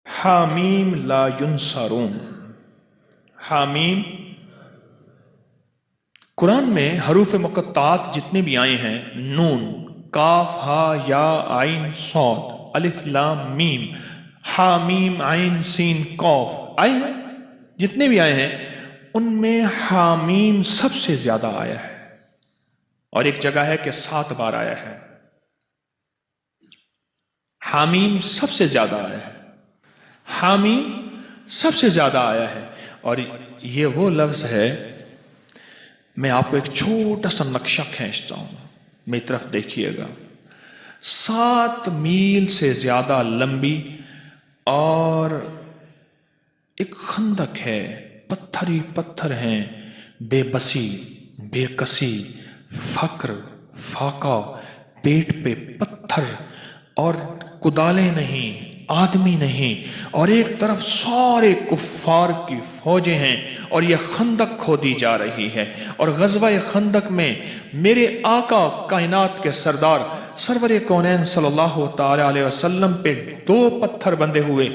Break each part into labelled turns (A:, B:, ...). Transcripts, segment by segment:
A: حامیم لا ینصرون. حامیم قرآن میں حروف مقطعات جتنے بھی آئے ہیں، نون، کاف، ہا، یا، عین، صاد، الف، لام، میم، حامیم، عین، سین، قاف آئے ہیں، جتنے بھی آئے ہیں ان میں حامیم سب سے زیادہ آیا ہے، اور ایک جگہ ہے کہ 7 بار آیا ہے. حامیم سب سے زیادہ آیا ہے، حامیم سب سے زیادہ آیا ہے. اور یہ وہ لفظ ہے، میں آپ کو ایک چھوٹا سا نقشہ کھینچتا ہوں، میری طرف دیکھیے گا. 7 میل سے زیادہ لمبی اور ایک خندق ہے، پتھر ہی پتھر ہیں، بے بسی، بے کسی، فقر، فاقہ، پیٹ پہ پتھر، اور کدالیں نہیں، آدمی نہیں، اور ایک طرف سارے کفار کی فوجیں ہیں، اور یہ خندق کھودی جا رہی ہے. اور غزوہ خندق میں میرے آقا کائنات کے سردار سرور کونین صلی اللہ تعالی علیہ وسلم پہ 2 پتھر بندھے ہوئے،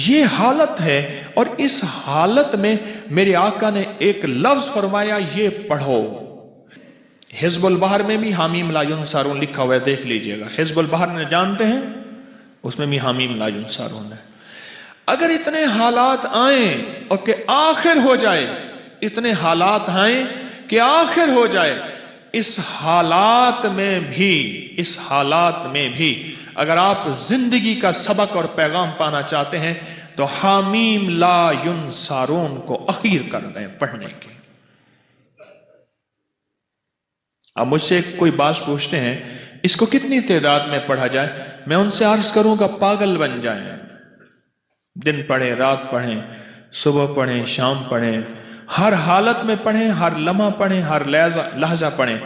A: یہ حالت ہے. اور اس حالت میں میرے آقا نے ایک لفظ فرمایا، یہ پڑھو. حزب البحر میں بھی حامیم لا ینصرون لکھا ہوا ہے، دیکھ لیجئے گا. حزب البحر نے جانتے ہیں، اس میں بھی حامیم لا ینصرون ہے. اگر اتنے حالات آئیں اور کہ آخر ہو جائے، اتنے حالات آئیں کہ آخر ہو جائے، اس حالات میں بھی اگر آپ زندگی کا سبق اور پیغام پانا چاہتے ہیں تو حامیم لا ینصرون کو اخیر کر دیں پڑھنے کی. اب مجھ سے کوئی بات پوچھتے ہیں اس کو کتنی تعداد میں پڑھا جائے، میں ان سے عرض کروں گا پاگل بن جائیں. دن پڑھیں، رات پڑھیں، صبح پڑھیں، شام پڑھیں، ہر حالت میں پڑھیں، ہر لمحہ پڑھیں، ہر لحظہ پڑھیں.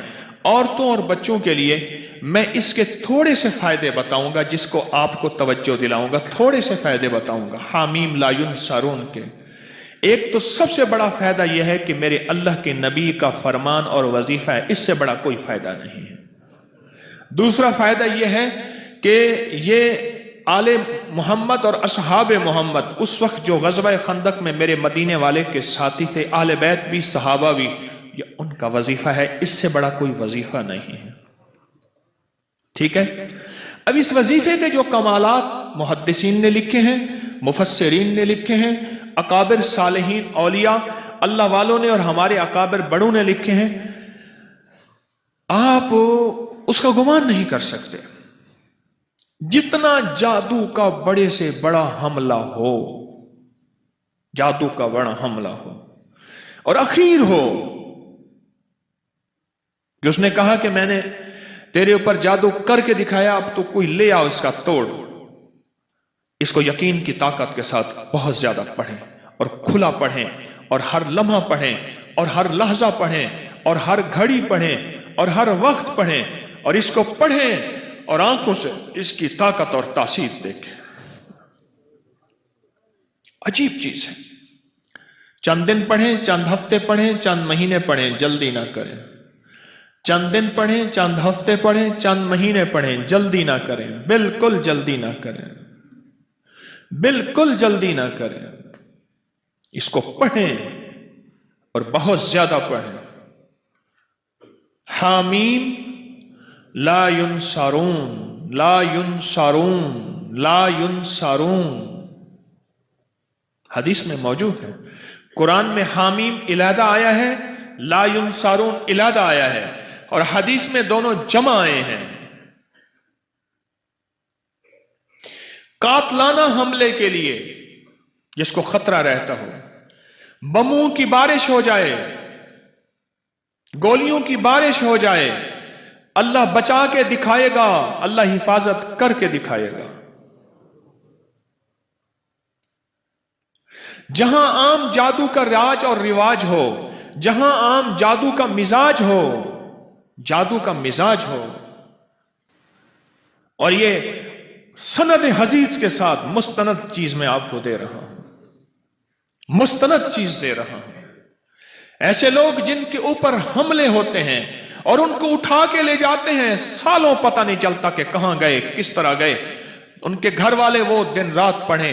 A: عورتوں اور بچوں کے لیے میں اس کے تھوڑے سے فائدے بتاؤں گا، جس کو آپ کو توجہ دلاؤں گا. تھوڑے سے فائدے بتاؤں گا حامیم لا ینصرون کے. ایک تو سب سے بڑا فائدہ یہ ہے کہ میرے اللہ کے نبی کا فرمان اور وظیفہ ہے، اس سے بڑا کوئی فائدہ نہیں ہے. دوسرا فائدہ یہ ہے کہ یہ آل محمد اور اصحاب محمد اس وقت جو غزوہ خندق میں میرے مدینے والے کے ساتھی تھے، اہل بیت بھی، صحابہ بھی، یہ ان کا وظیفہ ہے، اس سے بڑا کوئی وظیفہ نہیں ہے. ٹھیک ہے. اب اس وظیفے کے جو کمالات محدثین نے لکھے ہیں، مفسرین نے لکھے ہیں، اکابر صالحین اولیاء اللہ والوں نے اور ہمارے اکابر بڑوں نے لکھے ہیں، آپ اس کا گمان نہیں کر سکتے. جتنا جادو کا بڑے سے بڑا حملہ ہو، جادو کا بڑا حملہ ہو اور اخیر ہو کہ اس نے کہا کہ میں نے تیرے اوپر جادو کر کے دکھایا، اب تو کوئی لے آؤ اس کا توڑ. اس کو یقین کی طاقت کے ساتھ بہت زیادہ پڑھیں اور کھلا پڑھیں اور ہر لمحہ پڑھیں اور ہر لحظہ پڑھیں اور ہر گھڑی پڑھیں اور ہر وقت پڑھیں، اور اس کو پڑھیں اور آنکھوں سے اس کی طاقت اور تاثیر دیکھیں. عجیب چیز ہے. چند دن پڑھیں، چند ہفتے پڑھیں، چند مہینے پڑھیں، جلدی نہ کریں. چند دن پڑھیں، چند ہفتے پڑھیں، چند مہینے پڑھیں، جلدی نہ کریں، بالکل جلدی نہ کریں، بالکل جلدی نہ کریں. اس کو پڑھیں اور بہت زیادہ پڑھیں. حامیم لا ینصرون، لا ینصرون، لا ینصرون حدیث میں موجود ہے. قرآن میں حامیم علیحدہ آیا ہے، لا ینصرون علیحدہ آیا ہے، اور حدیث میں دونوں جمع آئے ہیں. قاتلانہ حملے کے لیے جس کو خطرہ رہتا ہو، بموں کی بارش ہو جائے، گولیوں کی بارش ہو جائے، اللہ بچا کے دکھائے گا، اللہ حفاظت کر کے دکھائے گا. جہاں عام جادو کا راج اور رواج ہو، جہاں عام جادو کا مزاج ہو، جادو کا مزاج ہو، اور یہ سند حدیث کے ساتھ مستند چیز میں آپ کو دے رہا ہوں، مستند چیز دے رہا ہوں. ایسے لوگ جن کے اوپر حملے ہوتے ہیں اور ان کو اٹھا کے لے جاتے ہیں، سالوں پتہ نہیں چلتا کہ کہاں گئے، کس طرح گئے. ان کے گھر والے وہ دن رات پڑھیں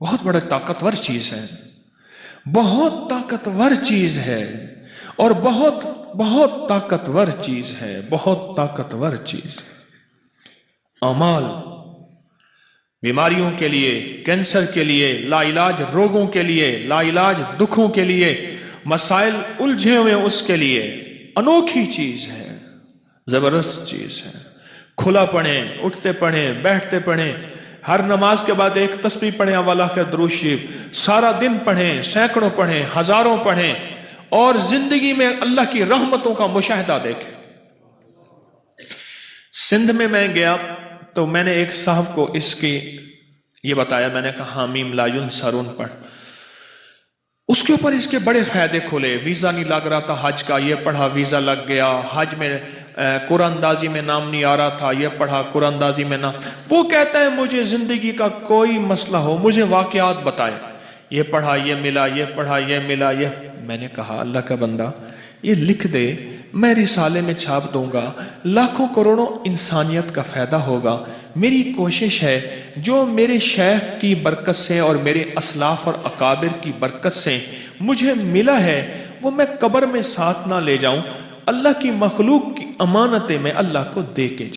A: بہت بڑا طاقتور چیز ہے، بہت طاقتور چیز ہے، اور بہت بہت طاقتور چیز ہے، بہت طاقتور چیز ہے۔ اعمال بیماریوں کے لیے، کینسر کے لیے، لا علاج روگوں کے لیے، لا علاج دکھوں کے لیے، مسائل الجھے ہوئے اس کے لیے انوکھی چیز ہے، زبردست چیز ہے۔ کھلا پڑھیں، اٹھتے پڑھیں، بیٹھتے پڑھیں، ہر نماز کے بعد ایک تسبیح پڑھیں، اواللہ کا درود شریف، سارا دن پڑھیں، سینکڑوں پڑھیں، ہزاروں پڑھیں، اور زندگی میں اللہ کی رحمتوں کا مشاہدہ دیکھیں۔ سندھ میں گیا تو میں نے ایک صاحب کو اس کی یہ بتایا، میں نے کہا حامیم لا ینصرون پڑھ، اس کے اوپر اس کے بڑے فائدے کھلے۔ ویزا نہیں لگ رہا تھا حج کا، یہ پڑھا ویزا لگ گیا۔ حج میں قرآن اندازی میں نام نہیں آ رہا تھا، یہ پڑھا قرآن اندازی میں نام۔ وہ کہتا ہے مجھے زندگی کا کوئی مسئلہ ہو مجھے واقعات بتائے، یہ پڑھا یہ ملا، یہ پڑھا یہ ملا، یہ۔ میں نے کہا اللہ کا بندہ یہ لکھ دے، میں رسالے میں چھاپ دوں گا، لاکھوں کروڑوں انسانیت کا فائدہ ہوگا۔ میری کوشش ہے جو میرے شیخ کی برکت سے اور میرے اسلاف اور اکابر کی برکت سے مجھے ملا ہے وہ میں قبر میں ساتھ نہ لے جاؤں، اللہ کی مخلوق کی امانتیں میں اللہ کو دے کے